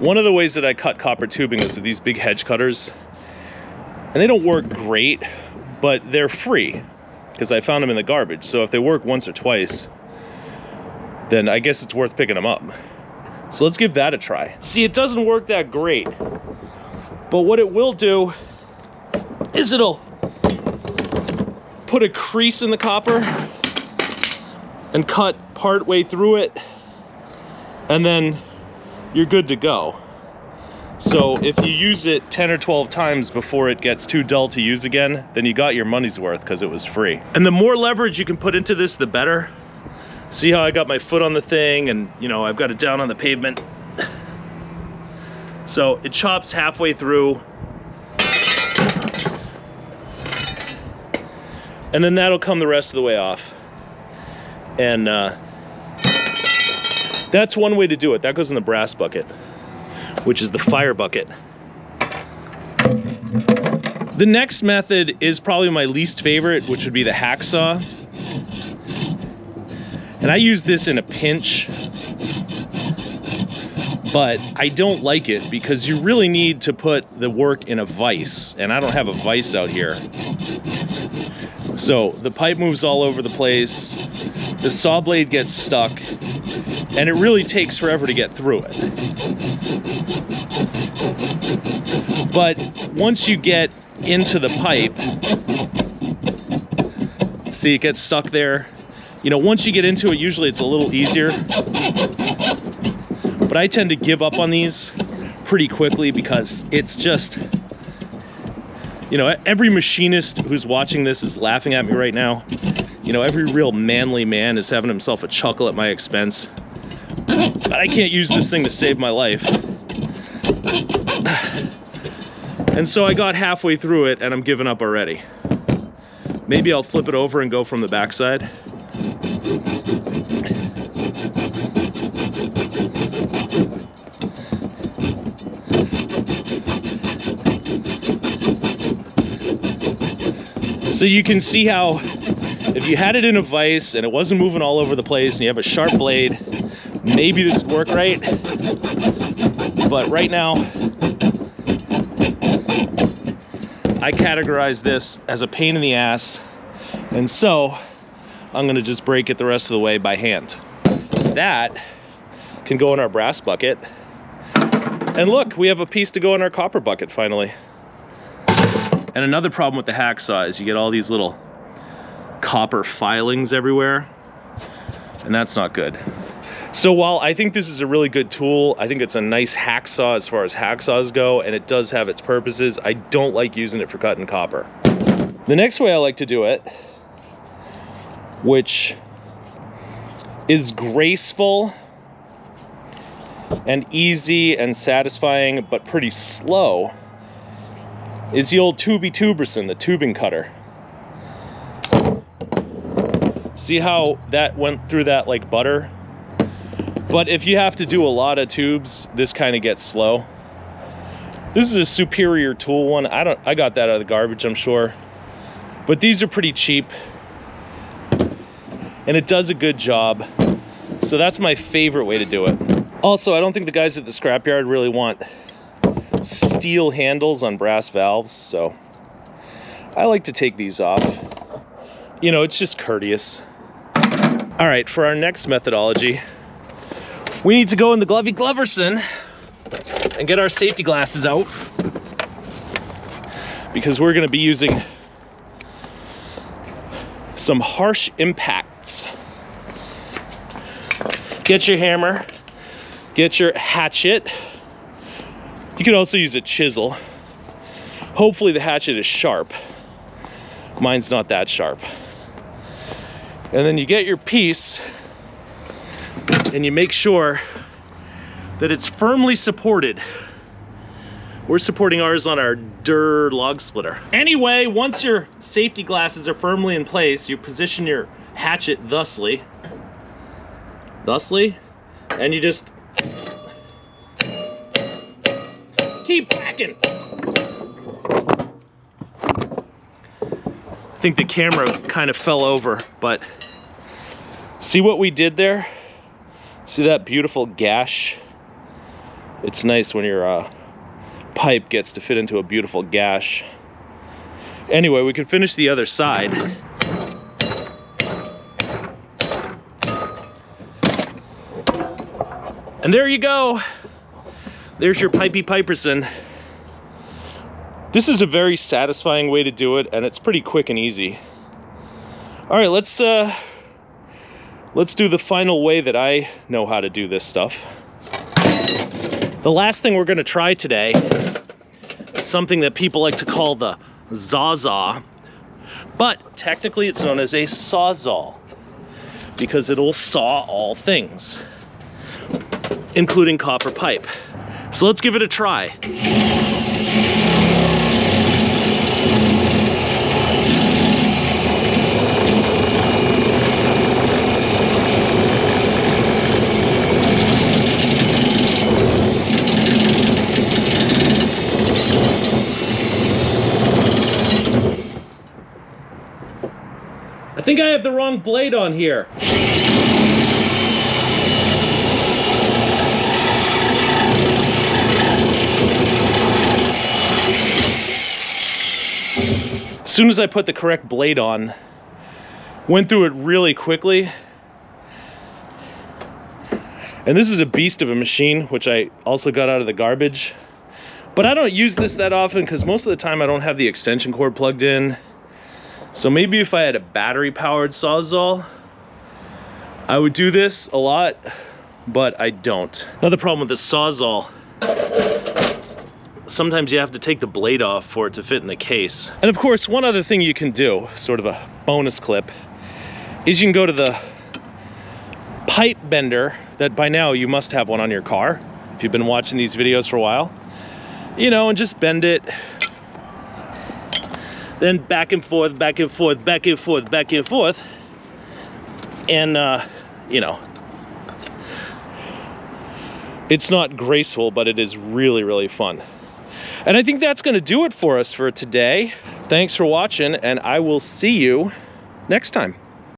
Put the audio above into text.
One of the ways that I cut copper tubing is with these big hedge cutters. And they don't work great, but they're free because I found them in the garbage. So if they work once or twice, then I guess it's worth picking them up. So let's give that a try. See, it doesn't work that great, but what it will do is it'll put a crease in the copper and cut part way through it, and then you're good to go. So if you use it 10 or 12 times before it gets too dull to use again, then you got your money's worth because it was free. And the more leverage you can put into this, the better. See how I got my foot on the thing and, you know, I've got it down on the pavement. So it chops halfway through. And then that'll come the rest of the way off. And that's one way to do it. That goes in the brass bucket, which is the fire bucket. The next method is probably my least favorite, which would be the hacksaw. And I use this in a pinch, but I don't like it because you really need to put the work in a vise, and I don't have a vise out here. So the pipe moves all over the place, the saw blade gets stuck, and it really takes forever to get through it. But once you get into the pipe, see, it gets stuck there. You know, once you get into it, usually it's a little easier. But I tend to give up on these pretty quickly because it's just, you know, every machinist who's watching this is laughing at me right now. You know, every real manly man is having himself a chuckle at my expense. But I can't use this thing to save my life. And so I got halfway through it and I'm giving up already. Maybe I'll flip it over and go from the backside. So you can see how if you had it in a vise and it wasn't moving all over the place and you have a sharp blade, maybe this would work right. But right now, I categorize this as a pain in the ass, and so I'm gonna just break it the rest of the way by hand. That can go in our brass bucket. And look, we have a piece to go in our copper bucket finally. And another problem with the hacksaw is you get all these little copper filings everywhere, and that's not good. So while I think this is a really good tool, I think it's a nice hacksaw as far as hacksaws go, and it does have its purposes, I don't like using it for cutting copper. The next way I like to do it, which is graceful and easy and satisfying, but pretty slow, is the old Tubey Tuberson, the tubing cutter. See how that went through that like butter? But if you have to do a lot of tubes, this kind of gets slow. This is a Superior Tool one. I got that out of the garbage, I'm sure. But these are pretty cheap. And it does a good job. So that's my favorite way to do it. Also, I don't think the guys at the scrapyard really want steel handles on brass valves, so I like to take these off. You know, it's just courteous. All right, for our next methodology, we need to go in the Glovey Gloverson and get our safety glasses out because we're going to be using some harsh impacts. Get your hammer, get your hatchet. You can also use a chisel. Hopefully the hatchet is sharp. Mine's not that sharp. And then you get your piece and you make sure that it's firmly supported. We're supporting ours on our Durr log splitter. Anyway, once your safety glasses are firmly in place, you position your hatchet thusly, and you just keep whacking. I think the camera kind of fell over, but see what we did there? See that beautiful gash It's nice when your pipe gets to fit into a beautiful gash. Anyway, we can finish the other side. And there you go. There's your Pipey Piperson. This is a very satisfying way to do it, and it's pretty quick and easy. All right, let's do the final way that I know how to do this stuff. The last thing we're gonna try today is something that people like to call the Zawzaw, but technically it's known as a Sawzall because it'll saw all things, including copper pipe. So let's give it a try. I think I have the wrong blade on here. As soon as I put the correct blade on, went through it really quickly. And this is a beast of a machine, which I also got out of the garbage. But I don't use this that often because most of the time I don't have the extension cord plugged in. So maybe if I had a battery-powered Sawzall, I would do this a lot, but I don't. Another problem with this Sawzall, sometimes you have to take the blade off for it to fit in the case. And of course, one other thing you can do, sort of a bonus clip, is you can go to the pipe bender that by now you must have one on your car, if you've been watching these videos for a while, you know, and just bend it. Then back and forth, back and forth, back and forth, back and forth. And, you know, it's not graceful, but it is really, really fun. And I think that's gonna do it for us for today. Thanks for watching, and I will see you next time.